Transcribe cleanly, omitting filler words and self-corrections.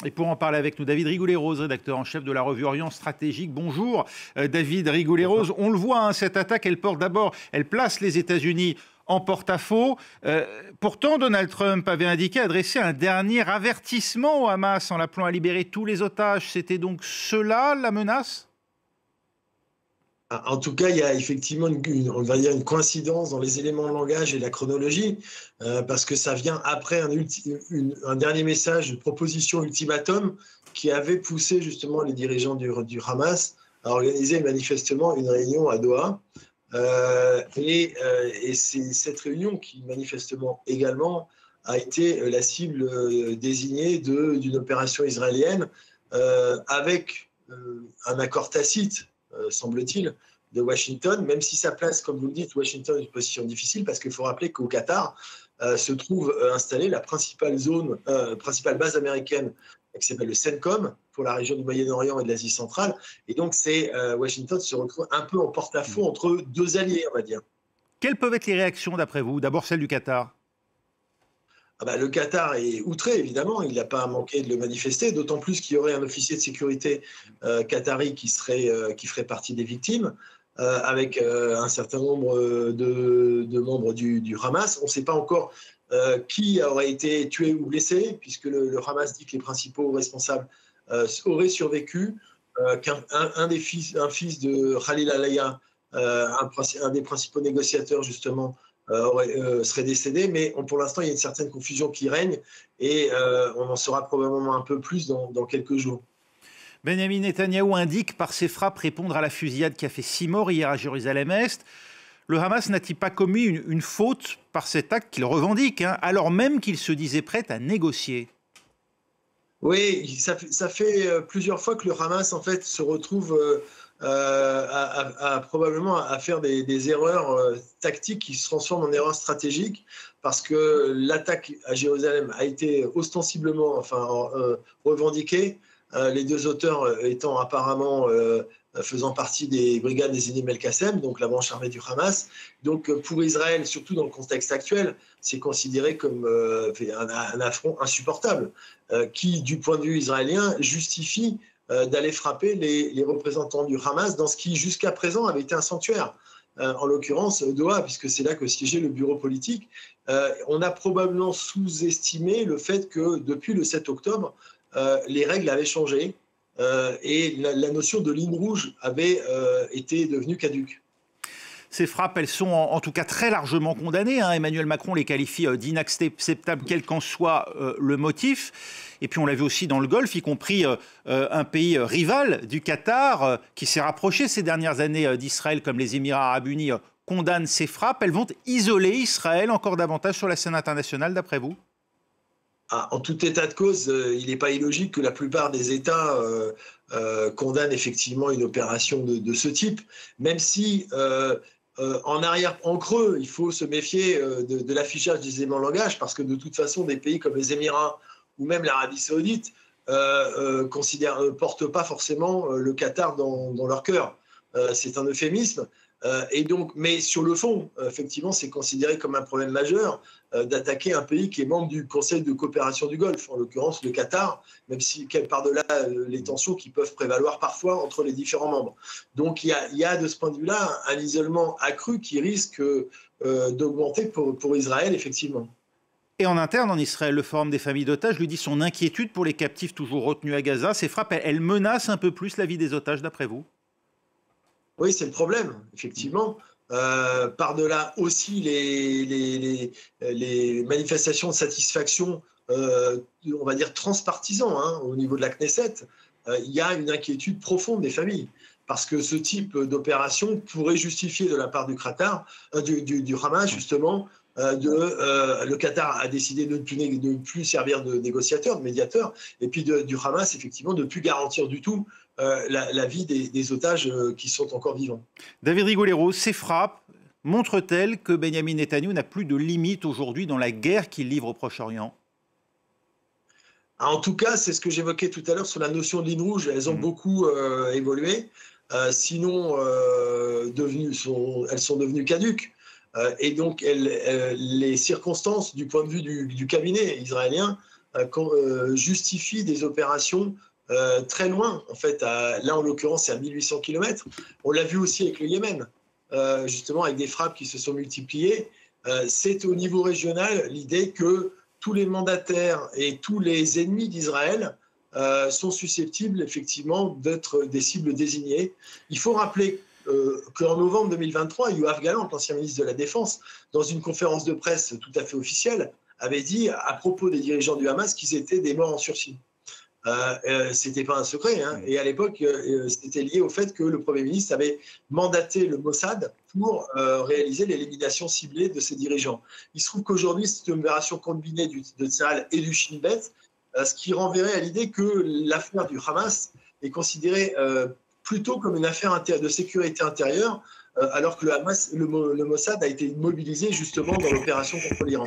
Et pour en parler avec nous, David Rigoulet-Rose, rédacteur en chef de la revue Orient Stratégique. Bonjour David Rigoulet-Rose. On le voit, hein, cette attaque, elle place les États-Unis en porte-à-faux. Pourtant, Donald Trump avait indiqué adresser un dernier avertissement au Hamas en l'appelant à libérer tous les otages. C'était donc cela la menace ? En tout cas, il y a effectivement on va dire une coïncidence dans les éléments de langage et la chronologie, parce que ça vient après un dernier message de proposition ultimatum qui avait poussé justement les dirigeants du Hamas à organiser manifestement une réunion à Doha. Et c'est cette réunion qui manifestement également a été la cible désignée d'une opération israélienne avec un accord tacite, semble-t-il, de Washington, même si ça place, comme vous le dites, Washington dans une position difficile, parce qu'il faut rappeler qu'au Qatar se trouve installée la principale base américaine qui s'appelle le CENTCOM, pour la région du Moyen-Orient et de l'Asie centrale. Et donc, Washington se retrouve un peu en porte-à-faux entre deux alliés, on va dire. Quelles peuvent être les réactions d'après vous ? D'abord celle du Qatar. Le Qatar est outré, évidemment, il n'a pas manqué de le manifester, d'autant plus qu'il y aurait un officier de sécurité qatari qui ferait partie des victimes, avec un certain nombre de membres du Hamas. On ne sait pas encore qui aurait été tué ou blessé, puisque le Hamas dit que les principaux responsables auraient survécu, qu'un fils de Khalil Alaya, un des principaux négociateurs justement, serait décédé, mais pour l'instant, il y a une certaine confusion qui règne et on en saura probablement un peu plus dans quelques jours. Benyamin Netanyahou indique par ses frappes répondre à la fusillade qui a fait 6 morts hier à Jérusalem-Est. Le Hamas n'a-t-il pas commis une faute par cet acte qu'il revendique, hein, alors même qu'il se disait prêt à négocier ? Oui, ça fait plusieurs fois que le Hamas en fait se retrouve probablement à faire des erreurs tactiques qui se transforment en erreurs stratégiques, parce que l'attaque à Jérusalem a été ostensiblement revendiquée, les deux auteurs étant apparemment faisant partie des brigades des Enim El-Qassem, donc la branche armée du Hamas. Donc pour Israël, surtout dans le contexte actuel, c'est considéré comme un affront insupportable qui, du point de vue israélien, justifie d'aller frapper les représentants du Hamas dans ce qui, jusqu'à présent, avait été un sanctuaire. En l'occurrence, Doha, puisque c'est là que siégeait le bureau politique. On a probablement sous-estimé le fait que, depuis le 7 octobre, les règles avaient changé et la notion de ligne rouge avait été devenue caduque. Ces frappes, elles sont en tout cas très largement condamnées, hein. Emmanuel Macron les qualifie d'inacceptables, quel qu'en soit le motif. Et puis on l'a vu aussi dans le Golfe, y compris un pays rival du Qatar, qui s'est rapproché ces dernières années d'Israël, comme les Émirats arabes unis, condamnent ces frappes. Elles vont isoler Israël encore davantage sur la scène internationale, d'après vous ? En tout état de cause, il n'est pas illogique que la plupart des États condamnent effectivement une opération de ce type, même si en creux, il faut se méfier de l'affichage des éléments de langage, parce que de toute façon, des pays comme les Émirats ou même l'Arabie saoudite ne portent pas forcément le Qatar dans leur cœur. C'est un euphémisme. Et donc, mais sur le fond, effectivement, c'est considéré comme un problème majeur d'attaquer un pays qui est membre du Conseil de coopération du Golfe, en l'occurrence le Qatar, même si par-delà les tensions qui peuvent prévaloir parfois entre les différents membres. Donc il y a de ce point de vue-là un isolement accru qui risque d'augmenter pour Israël, effectivement. Et en interne, en Israël, le Forum des familles d'otages lui dit son inquiétude pour les captifs toujours retenus à Gaza. Ces frappes, elles menacent un peu plus la vie des otages, d'après vous ? Oui, c'est le problème, effectivement. Par-delà aussi les manifestations de satisfaction, on va dire transpartisan, hein, au niveau de la Knesset, il y a une inquiétude profonde des familles. Parce que ce type d'opération pourrait justifier de la part du Qatar, du Hamas, justement, le Qatar a décidé de ne plus servir de négociateur, de médiateur, et puis du Hamas, effectivement, de ne plus garantir du tout la vie des otages qui sont encore vivants. David Rigoulet-Rose, ces frappes montrent-elles que Benyamin Netanyahou n'a plus de limite aujourd'hui dans la guerre qu'il livre au Proche-Orient ? En tout cas, c'est ce que j'évoquais tout à l'heure sur la notion de ligne rouge. Elles ont beaucoup évolué. Sinon, elles sont devenues caduques. Et donc, les circonstances du point de vue du cabinet israélien justifie des opérations très loin. En fait, là, en l'occurrence, c'est à 1800 km. On l'a vu aussi avec le Yémen, justement, avec des frappes qui se sont multipliées. C'est au niveau régional l'idée que tous les mandataires et tous les ennemis d'Israël sont susceptibles, effectivement, d'être des cibles désignées. Il faut rappeler qu'en novembre 2023, Yoav Gallant, l'ancien ministre de la Défense, dans une conférence de presse tout à fait officielle, avait dit à propos des dirigeants du Hamas qu'ils étaient des morts en sursis. C'était pas un secret, hein. Et à l'époque, c'était lié au fait que le Premier ministre avait mandaté le Mossad pour réaliser l'élimination ciblée de ses dirigeants. Il se trouve qu'aujourd'hui, c'est une opération combinée de Tsahal et du Shin Bet, ce qui renverrait à l'idée que l'affaire du Hamas est considérée plutôt comme une affaire de sécurité intérieure, alors que le Mossad a été mobilisé justement dans l'opération contre l'Iran.